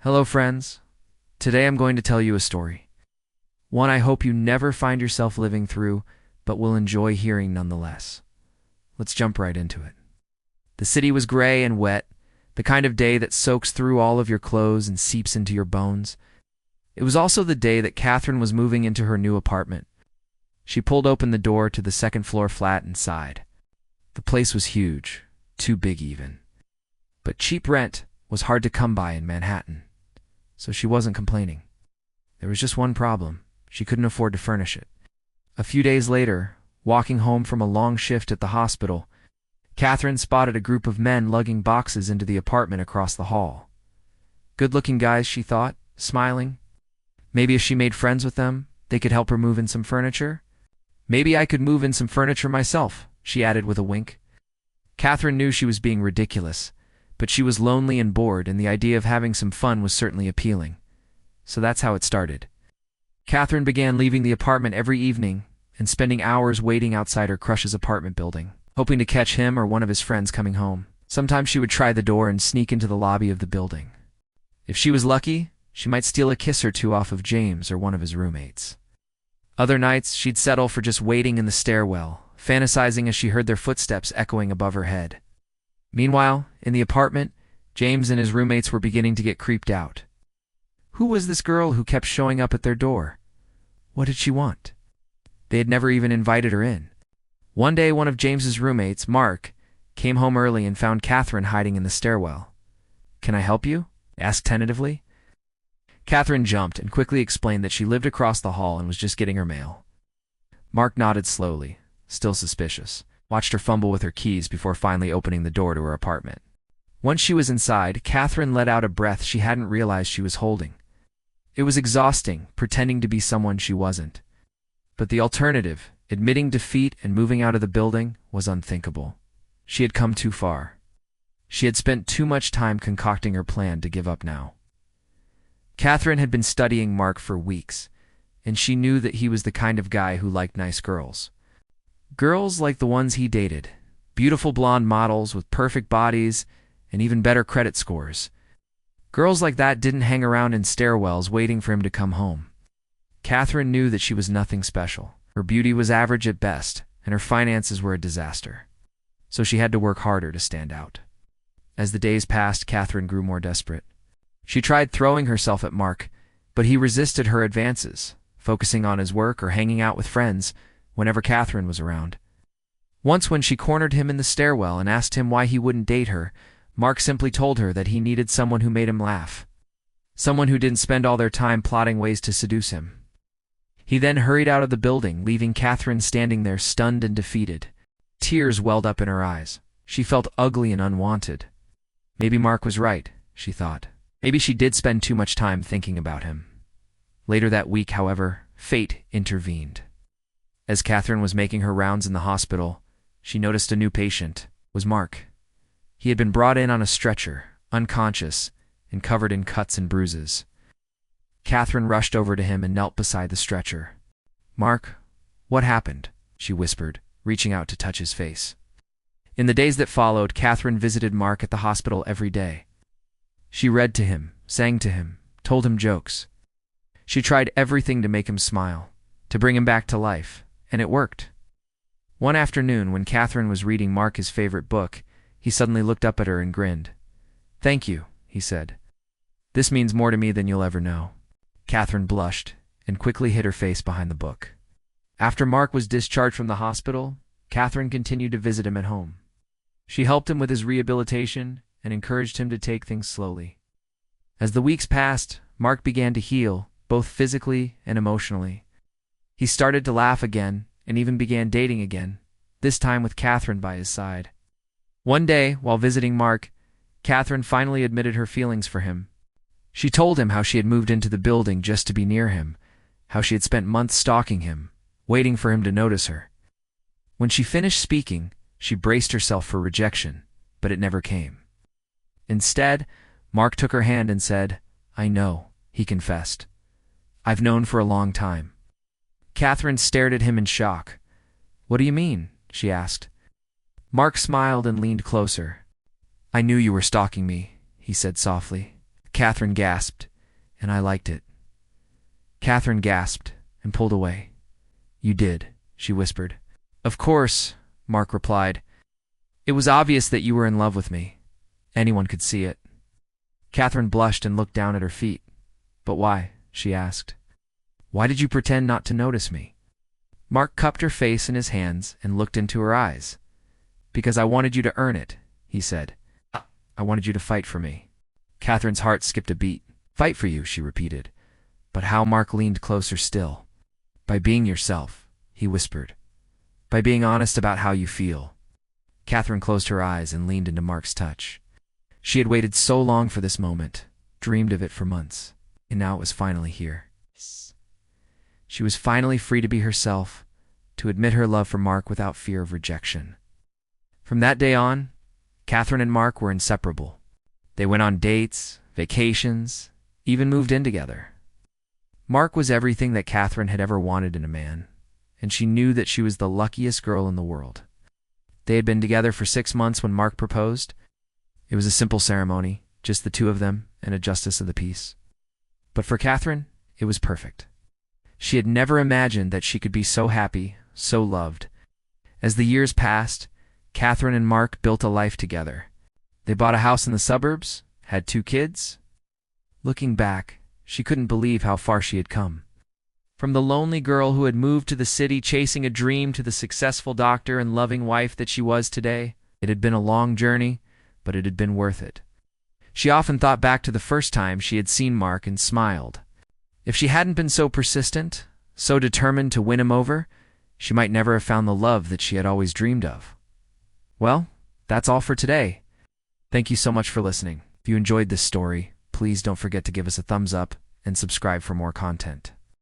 Hello, friends. Today I'm going to tell you a story. One I hope you never find yourself living through, but will enjoy hearing nonetheless. Let's jump right into it. The city was gray and wet, the kind of day that soaks through all of your clothes and seeps into your bones. It was also the day that Catherine was moving into her new apartment. She pulled open the door to the second-floor flat and sighed. The place was huge, too big even. But cheap rent was hard to come by in Manhattan. So she wasn't complaining. There was just one problem. She couldn't afford to furnish it. A few days later, walking home from a long shift at the hospital, Catherine spotted a group of men lugging boxes into the apartment across the hall. Good-looking guys, she thought, smiling. Maybe if she made friends with them, they could help her move in some furniture. Maybe I could move in some furniture myself, she added with a wink. Catherine knew she was being ridiculous, but she was lonely and bored, and the idea of having some fun was certainly appealing. So that's how it started. Catherine began leaving the apartment every evening and spending hours waiting outside her crush's apartment building, hoping to catch him or one of his friends coming home. Sometimes she would try the door and sneak into the lobby of the building. If she was lucky, she might steal a kiss or two off of James or one of his roommates. Other nights, she'd settle for just waiting in the stairwell, fantasizing as she heard their footsteps echoing above her head. Meanwhile, in the apartment, James and his roommates were beginning to get creeped out. Who was this girl who kept showing up at their door? What did she want? They had never even invited her in. One day, one of James's roommates, Mark, came home early and found Catherine hiding in the stairwell. "Can I help you?" he asked tentatively. Catherine jumped and quickly explained that she lived across the hall and was just getting her mail. Mark nodded slowly, still suspicious, watched her fumble with her keys before finally opening the door to her apartment. Once she was inside, Catherine let out a breath she hadn't realized she was holding. It was exhausting, pretending to be someone she wasn't. But the alternative, admitting defeat and moving out of the building, was unthinkable. She had come too far. She had spent too much time concocting her plan to give up now. Catherine had been studying Mark for weeks, and she knew that he was the kind of guy who liked nice girls. Girls like the ones he dated, beautiful blonde models with perfect bodies and even better credit scores. Girls like that didn't hang around in stairwells waiting for him to come home. Catherine knew that she was nothing special. Her beauty was average at best, and her finances were a disaster. So she had to work harder to stand out. As the days passed, Catherine grew more desperate. She tried throwing herself at Mark, but he resisted her advances, focusing on his work or hanging out with friends whenever Catherine was around. Once when she cornered him in the stairwell and asked him why he wouldn't date her, Mark simply told her that he needed someone who made him laugh. Someone who didn't spend all their time plotting ways to seduce him. He then hurried out of the building, leaving Catherine standing there stunned and defeated. Tears welled up in her eyes. She felt ugly and unwanted. Maybe Mark was right, she thought. Maybe she did spend too much time thinking about him. Later that week, however, fate intervened. As Catherine was making her rounds in the hospital, she noticed a new patient was Mark. He had been brought in on a stretcher, unconscious, and covered in cuts and bruises. Catherine rushed over to him and knelt beside the stretcher. "Mark, what happened?" she whispered, reaching out to touch his face. In the days that followed, Catherine visited Mark at the hospital every day. She read to him, sang to him, told him jokes. She tried everything to make him smile, to bring him back to life, and it worked. One afternoon, when Catherine was reading Mark his favorite book, he suddenly looked up at her and grinned. "Thank you," he said. "This means more to me than you'll ever know." Catherine blushed and quickly hid her face behind the book. After Mark was discharged from the hospital, Catherine continued to visit him at home. She helped him with his rehabilitation and encouraged him to take things slowly. As the weeks passed, Mark began to heal, both physically and emotionally. He started to laugh again and even began dating again, this time with Catherine by his side. One day, while visiting Mark, Catherine finally admitted her feelings for him. She told him how she had moved into the building just to be near him, how she had spent months stalking him, waiting for him to notice her. When she finished speaking, she braced herself for rejection, but it never came. Instead, Mark took her hand and said, "I know," he confessed. "I've known for a long time." Catherine stared at him in shock. "What do you mean?" she asked. Mark smiled and leaned closer. "I knew you were stalking me," he said softly. Catherine gasped, and I liked it. Catherine gasped and pulled away. You did, she whispered. Of course, Mark replied. It was obvious that you were in love with me. Anyone could see it. Catherine blushed and looked down at her feet. But why? She asked. Why did you pretend not to notice me? Mark cupped her face in his hands and looked into her eyes. Because I wanted you to earn it, he said. I wanted you to fight for me. Catherine's heart skipped a beat. Fight for you, she repeated. But how? Mark leaned closer still. By being yourself, he whispered. By being honest about how you feel. Catherine closed her eyes and leaned into Mark's touch. She had waited so long for this moment, dreamed of it for months, and now it was finally here. She was finally free to be herself, to admit her love for Mark without fear of rejection. From that day on, Catherine and Mark were inseparable. They went on dates, vacations, even moved in together. Mark was everything that Catherine had ever wanted in a man, and she knew that she was the luckiest girl in the world. They had been together for 6 months when Mark proposed. It was a simple ceremony, just the two of them and a justice of the peace. But for Catherine, it was perfect. She had never imagined that she could be so happy, so loved. As the years passed, Catherine and Mark built a life together. They bought a house in the suburbs, had 2 kids. Looking back, she couldn't believe how far she had come. From the lonely girl who had moved to the city chasing a dream to the successful doctor and loving wife that she was today, it had been a long journey, but it had been worth it. She often thought back to the first time she had seen Mark and smiled. If she hadn't been so persistent, so determined to win him over, she might never have found the love that she had always dreamed of. Well, that's all for today. Thank you so much for listening. If you enjoyed this story, please don't forget to give us a thumbs up and subscribe for more content.